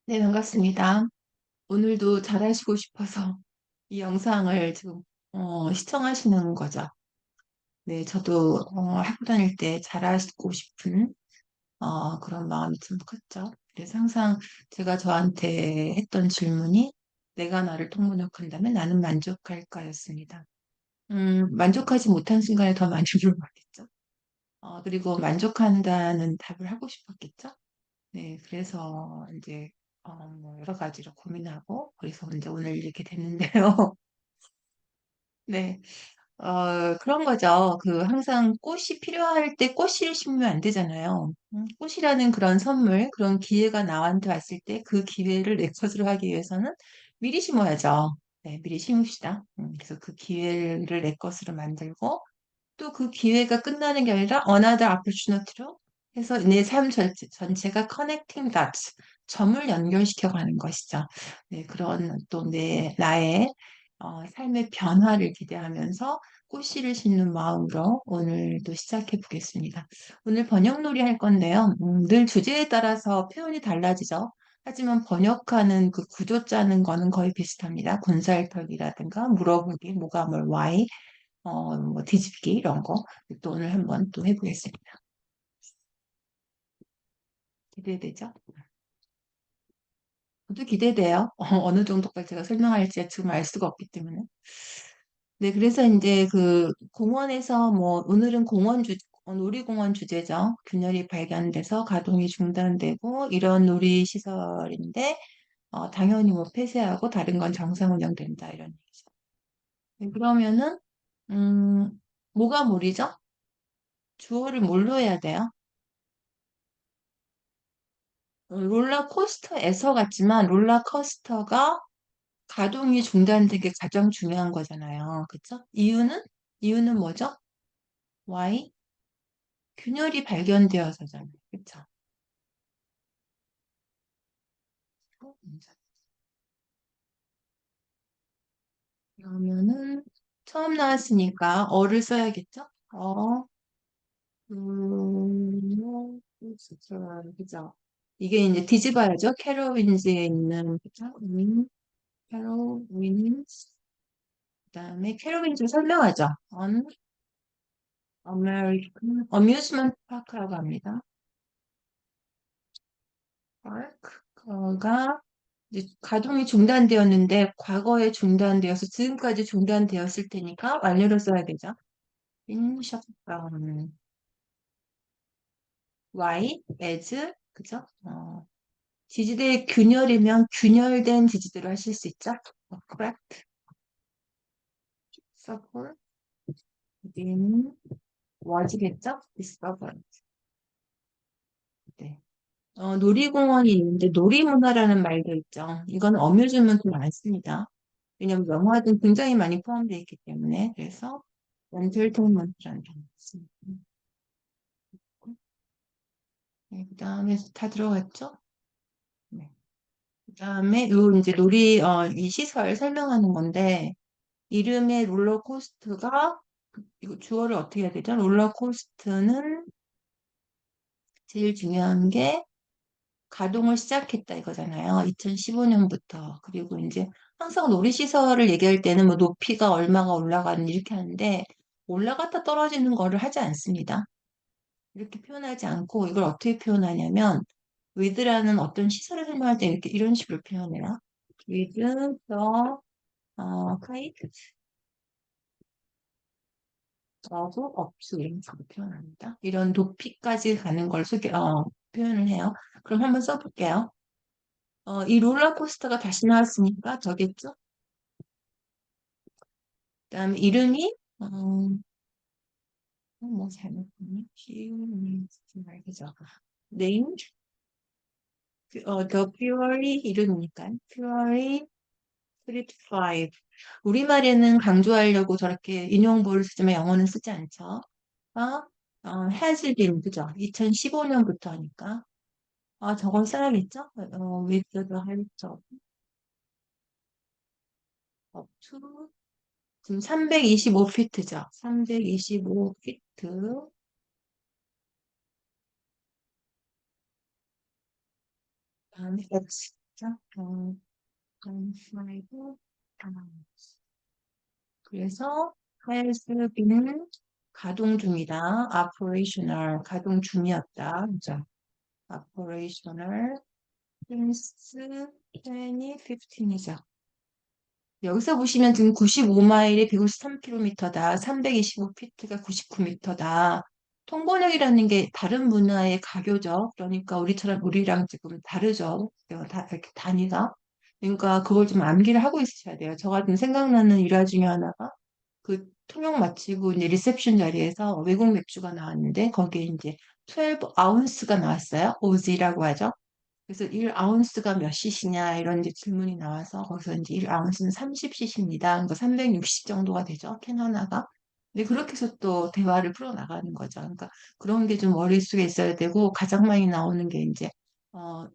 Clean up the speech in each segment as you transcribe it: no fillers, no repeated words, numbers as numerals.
네, 반갑습니다. 오늘도 잘하시고 싶어서 이 영상을 지금 시청하시는 거죠. 네, 저도 학교 다닐 때 잘하고 싶은 그런 마음이 좀 컸죠. 그래서 항상 제가 저한테 했던 질문이 내가 나를 통번역한다면 나는 만족할까였습니다. 만족하지 못한 순간에 더 많이 물어봤겠죠. 그리고 만족한다는 답을 하고 싶었겠죠. 네, 그래서 이제 뭐 여러 가지로 고민하고 그래서 이제 오늘 이렇게 됐는데요. 네, 그런 거죠. 그 항상 꽃이 필요할 때 꽃을 심으면 안 되잖아요. 꽃이라는 그런 선물, 그런 기회가 나한테 왔을 때 그 기회를 내 것으로 하기 위해서는 미리 심어야죠. 네, 미리 심읍시다. 그래서 그 기회를 내 것으로 만들고 또 그 기회가 끝나는 게 아니라 another opportunity로 해서 내 삶 전체가 connecting dots, 점을 연결시켜 가는 것이죠. 네, 그런 또 나의 삶의 변화를 기대하면서 꽃씨를 심는 마음으로 오늘도 시작해 보겠습니다. 오늘 번역놀이 할 건데요. 늘 주제에 따라서 표현이 달라지죠. 하지만 번역하는 그 구조 짜는 거는 거의 비슷합니다. 군살털기라든가 물어보기, 뭐가 뭘, why, 뭐 뒤집기 이런 거 또 오늘 한번 또 해보겠습니다. 기대되죠? 저도 기대돼요. 어느 정도까지 제가 설명할지 지금 알 수가 없기 때문에. 네, 그래서 이제 그 공원에서 뭐 오늘은 놀이공원 주제죠. 균열이 발견돼서 가동이 중단되고 이런 놀이시설인데 당연히 뭐 폐쇄하고 다른 건 정상 운영된다 이런 얘기죠. 네, 그러면은 음, 뭐가 무리죠? 주어를 뭘로 해야 돼요? 롤러코스터에서 같지만 롤러코스터가 가동이 중단된 게 가장 중요한 거잖아요. 그쵸? 이유는 뭐죠? Why? 균열이 발견되어서잖아요. 그쵸? 그러면은 처음 나왔으니까 어를 써야겠죠? 그죠? 이게 이제 뒤집어야죠. 캐롤윈즈에 있는, 그죠? 캐롤윈즈. 그다음에 캐롤윈즈 설명하죠. American Amusement Park라고 합니다. 파크가 이제 가동이 중단되었는데 과거에 중단되어서 지금까지 중단되었을 테니까 완료로 써야 되죠. In shutdown. Y as 그죠? 지지대 균열이면 균열된 지지대로 하실 수 있죠. correct. Support in was겠죠? discovered. 네. 놀이공원이 있는데 놀이문화라는 말도 있죠. 이건 어뮤즈먼트 많습니다. 왜냐면 영화든 굉장히 많이 포함되어 있기 때문에 그래서 엔터테인먼트라는 단어 있습니다. 네, 그다음에 다 들어갔죠? 네. 그다음에 요 이제 이 시설 설명하는 건데 이름의 롤러코스터가 이거 주어를 어떻게 해야 되죠? 롤러코스터는 제일 중요한 게 가동을 시작했다 이거잖아요. 2015년부터. 그리고 이제 항상 놀이시설을 얘기할 때는 뭐 높이가 얼마가 올라가는 이렇게 하는데 올라갔다 떨어지는 거를 하지 않습니다. 이렇게 표현하지 않고 이걸 어떻게 표현하냐면 with라는 어떤 시설을 설명할 때 이렇게 이런 식으로 표현해요. with the kite of up to 이런 식으로 표현합니다. 이런 높이까지 가는 걸 표현을 해요. 그럼 한번 써볼게요. 이 롤러코스터가 다시 나왔으니까 저겠죠? 그다음에 이름이 뭐 잘못했니? 말이죠. named The Fury 이름이니까 Fury Street 5. 우리말에는 강조하려고 저렇게 인용보를 쓰지만 영어는 쓰지 않죠. has been 그죠? 2015년부터 하니까 저걸 써야겠죠? with the help of to 지금 325피트죠. 325피트. 다음에 X. 자, 슬라이드. 그래서 has been 가동 중이다. operational 가동 중이었다. 그죠? operational since 2015이죠. 여기서 보시면 지금 95마일이 153km다. 325피트가 99m다. 통번역이라는 게 다른 문화의 가교죠. 그러니까 우리처럼 우리랑 지금 다르죠. 다 이렇게 단위가. 그러니까 그걸 좀 암기를 하고 있으셔야 돼요. 저 같은 생각나는 일화 중에 하나가 그 통역 마치고 이제 리셉션 자리에서 외국 맥주가 나왔는데 거기에 이제 12아운스가 나왔어요. 오지라고 하죠. 그래서 1아운스가 몇 cc냐 이런 이제 질문이 나와서 거기서 이제 1아운스는 30cc입니다. 그러니까 360 정도가 되죠. 캔 하나가. 근데 그렇게 해서 또 대화를 풀어나가는 거죠. 그러니까 그런 게 좀 머릿속에 있어야 되고 가장 많이 나오는 게 이제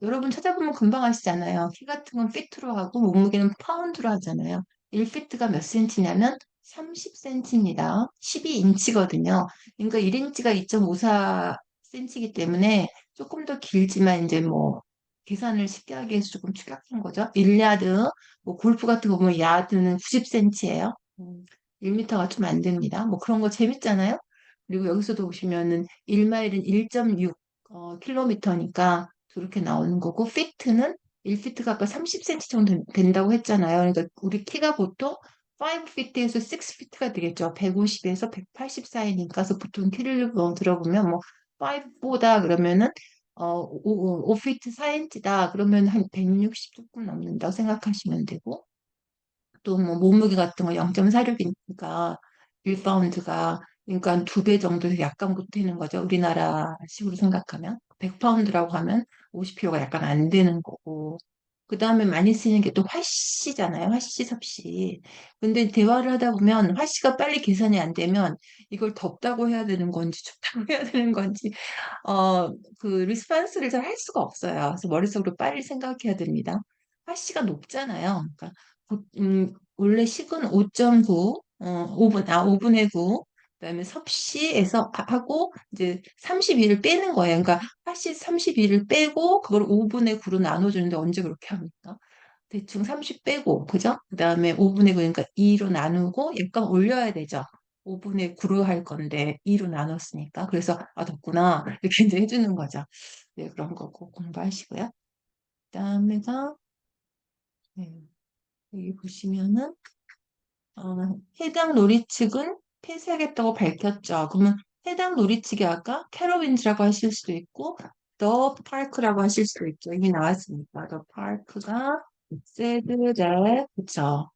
여러분 찾아보면 금방 아시잖아요. 키 같은 건 피트로 하고 몸무게는 파운드로 하잖아요. 1피트가 몇 센치냐면 30cm입니다. 12인치거든요. 그러니까 1인치가 2.54cm이기 때문에 조금 더 길지만 이제 뭐 계산을 쉽게 하기 위해서 조금 축약한 거죠. 1야드, 뭐 골프 같은 거 보면 야드는 90cm예요. 1m가 좀 안 됩니다. 뭐 그런 거 재밌잖아요. 그리고 여기서도 보시면은 1마일은 1.6 킬로미터니까 그렇게 나오는 거고 피트는 1피트가 아까 30cm 정도 된다고 했잖아요. 그러니까 우리 키가 보통 5피트에서 6피트가 되겠죠. 150에서 180 사이니까 그래서 보통 키를 들어보면 뭐 5보다 그러면은 5피트 4인치다 그러면 한 160 조금 넘는다고 생각하시면 되고 또 뭐 몸무게 같은 거 0.46이니까 1파운드가 그러니까 2배 정도 약간 보태는 거죠. 우리나라 식으로 생각하면 100파운드라고 하면 50kg가 약간 안 되는 거고 그 다음에 많이 쓰이는 게 또 화씨잖아요. 화씨, 섭씨. 근데 대화를 하다 보면 화씨가 빨리 계산이 안 되면 이걸 덥다고 해야 되는 건지 춥다고 해야 되는 건지 그 리스폰스를 잘 할 수가 없어요. 그래서 머릿속으로 빨리 생각해야 됩니다. 화씨가 높잖아요. 그러니까 원래 식은 5.9, 5분의 9, 그다음에 섭씨에서 하고 이제 32를 빼는 거예요. 그러니까 화씨 32를 빼고 그걸 5분의 9로 나눠주는데 언제 그렇게 합니까? 대충 30 빼고, 그죠? 그다음에 5분의 9, 그러니까 2로 나누고 약간 올려야 되죠. 5분의 9로 할 건데 2로 나눴으니까. 그래서 아, 덥구나. 이렇게 이제 해주는 거죠. 네, 그런 거 꼭 공부하시고요. 그다음에가 네, 여기 보시면은 해당 놀이 측은 폐쇄하겠다고 밝혔죠. 그러면 해당 놀이 측이 아까 캐로윈즈라고 하실 수도 있고 더 파크라고 하실 수도 있죠. 이미 나왔으니까 더 파크가 said that 그쵸.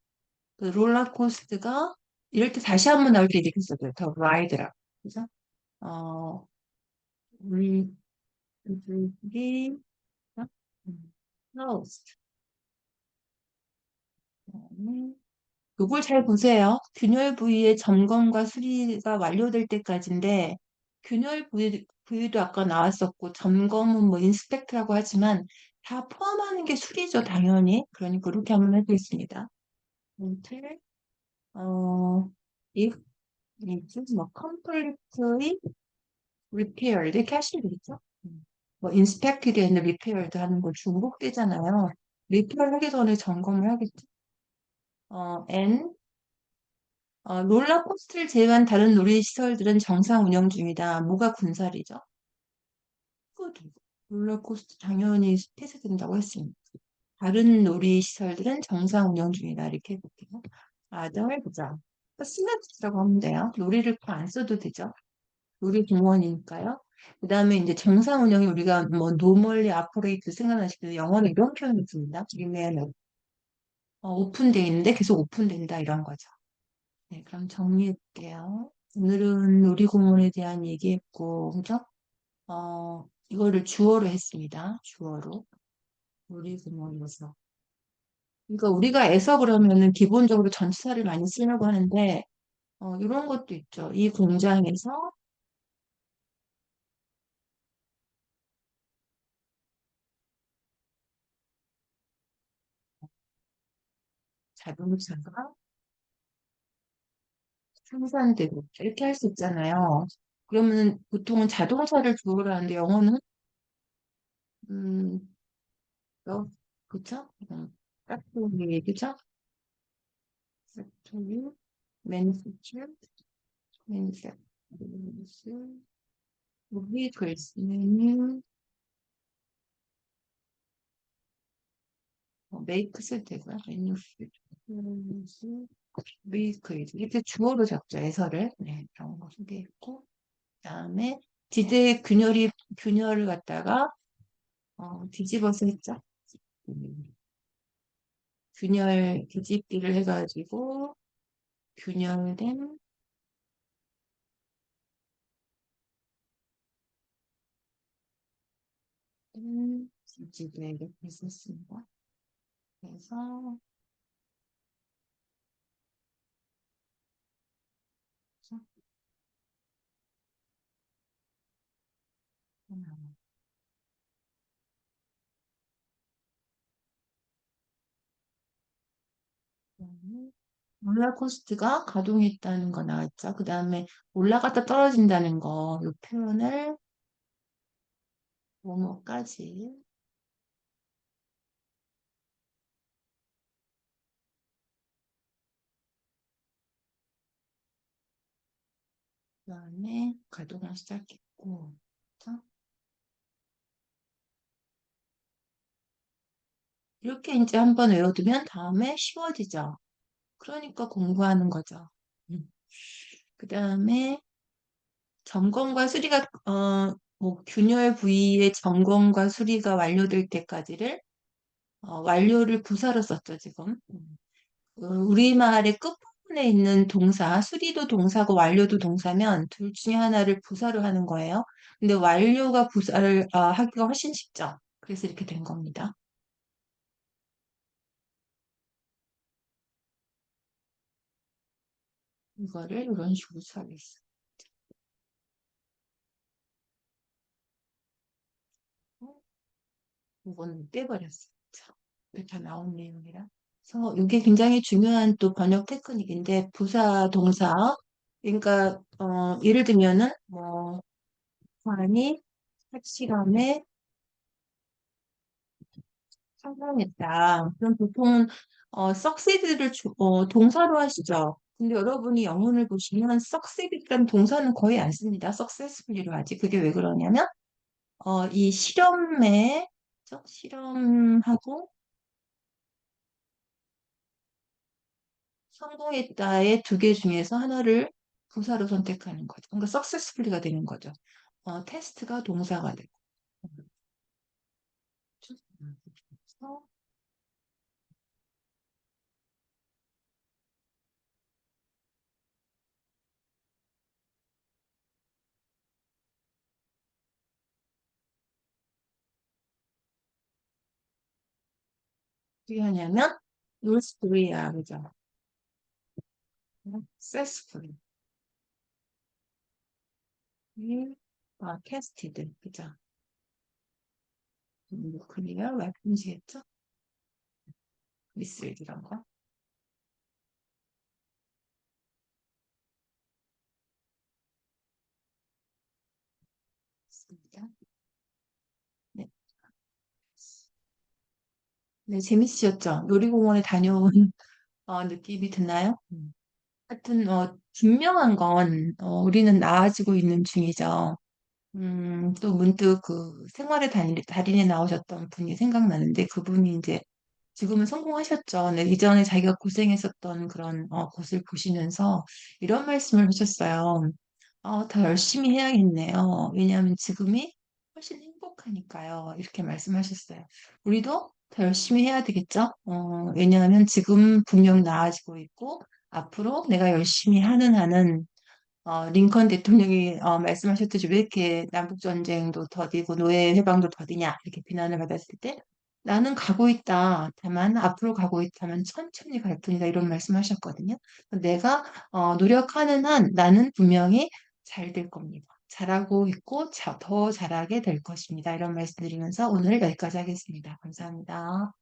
그 롤러코스터가 이럴 때 다시 한번 나올 때 이렇게 써줘요. 더 라이드라. 그죠? 어, 우리 우리 closed. 요걸 잘 보세요. 균열 부위의 점검과 수리가 완료될 때까지인데 부위도 아까 나왔었고 점검은 뭐 인스펙트라고 하지만 다 포함하는 게 수리죠, 당연히. 그러니까 그렇게 한번 해보겠습니다. until if needs 뭐 completely repaired 이렇게 하시면 되겠죠. 뭐 inspected and repaired 하는 거 중복되잖아요. 리페어 하기 전에 점검을 하겠죠. and 롤러코스터를 제외한 다른 놀이시설들은 정상 운영 중이다. 뭐가 군살이죠? 그거도 롤러코스터 당연히 폐쇄된다고 했습니다. 다른 놀이시설들은 정상 운영 중이다. 이렇게 해볼게요. 아들 보자. 스마트라고 하면 돼요. 놀이를 안 써도 되죠. 놀이공원이니까요. 그 다음에 이제 정상 운영이 우리가 뭐 normally operate 생각나시면 영어는 이런 표현을 씁니다. remain 오픈되어 있는데 계속 오픈된다 이런 거죠. 네, 그럼 정리해볼게요. 오늘은 놀이공원에 대한 얘기했고, 그죠? 이거를 주어로 했습니다. 주어로. 놀이공원에서. 그러니까 우리가 에서 그러면은 기본적으로 전치사를 많이 쓰려고 하는데, 이런 것도 있죠. 이 공장에서 자동차가 생산되고, 이렇게 할 수 있잖아요. 그러면은 보통은 자동차를 주어로 하는데, 영어는, 음, 그쵸? factory, 그죠? factory, manufacture, manufacture, vehicles, make 쓸 때고요. manufacture, vehicles. 이렇게 주어로 적죠, 에서를. 네, 그런 거 소개했고. 그다음에 디귿 균열을 갖다가 뒤집어서 했죠. 음, 균열 뒤집기를 해가지고 균열된 뒤집에 이렇게 했었습니다. 그래서 롤러코스트가 가동했다는 거 나왔죠. 그 다음에 올라갔다 떨어진다는 거, 이 표현을 뭐뭐까지, 그 다음에 가동을 시작했고, 그쵸? 이렇게 이제 한번 외워두면 다음에 쉬워지죠. 그러니까 공부하는 거죠. 그 다음에 점검과 수리가, 뭐 균열 부위의 점검과 수리가 완료될 때까지를 완료를 부사로 썼죠, 지금. 우리말의 끝부분에 있는 동사, 수리도 동사고 완료도 동사면 둘 중에 하나를 부사로 하는 거예요. 근데 완료가 부사를 하기가 훨씬 쉽죠. 그래서 이렇게 된 겁니다. 이거를 이런 식으로 처리했어요. 이건 떼버렸어요. 참, 이게 다 나온 내용이라. 그래서 이게 굉장히 중요한 또 번역 테크닉인데 부사 동사 그러니까 예를 들면은 뭐 사람이 할 시간에 성공했다. 그럼 보통은 succeed를 동사로 하시죠. 근데 여러분이 영문을 보시면 succeed이라는 동사는 거의 안 씁니다. successfully로 하지. 그게 왜 그러냐면 이 실험에 그죠? 실험하고 성공했다의 두 개 중에서 하나를 부사로 선택하는 거죠. 그러니까 successfully가 되는 거죠. 테스트가 동사가 되고. 그래서 어떻게 하냐면 놀스토리야 그죠? successfully tested 그죠? 클리어 웹문제겠죠? 미스 이런 거 있습니다. 네, 네 재밌으셨죠? 놀이공원에 다녀온 느낌이 드나요? 하여튼 분명한 건 우리는 나아지고 있는 중이죠. 또 문득 그 생활의 달인에 나오셨던 분이 생각나는데 그분이 이제 지금은 성공하셨죠. 네, 이전에 자기가 고생했었던 그런 곳을 보시면서 이런 말씀을 하셨어요. 더 열심히 해야겠네요. 왜냐하면 지금이 훨씬 행복하니까요. 이렇게 말씀하셨어요. 우리도 더 열심히 해야 되겠죠? 왜냐하면 지금 분명 나아지고 있고 앞으로 내가 열심히 하는 한은 링컨 대통령이 말씀하셨듯이 왜 이렇게 남북전쟁도 더디고 노예 해방도 더디냐 이렇게 비난을 받았을 때 나는 가고 있다. 다만 앞으로 가고 있다면 천천히 갈 뿐이다. 이런 말씀하셨거든요. 내가 노력하는 한 나는 분명히 잘 될 겁니다. 잘하고 있고 더 잘하게 될 것입니다. 이런 말씀드리면서 오늘 여기까지 하겠습니다. 감사합니다.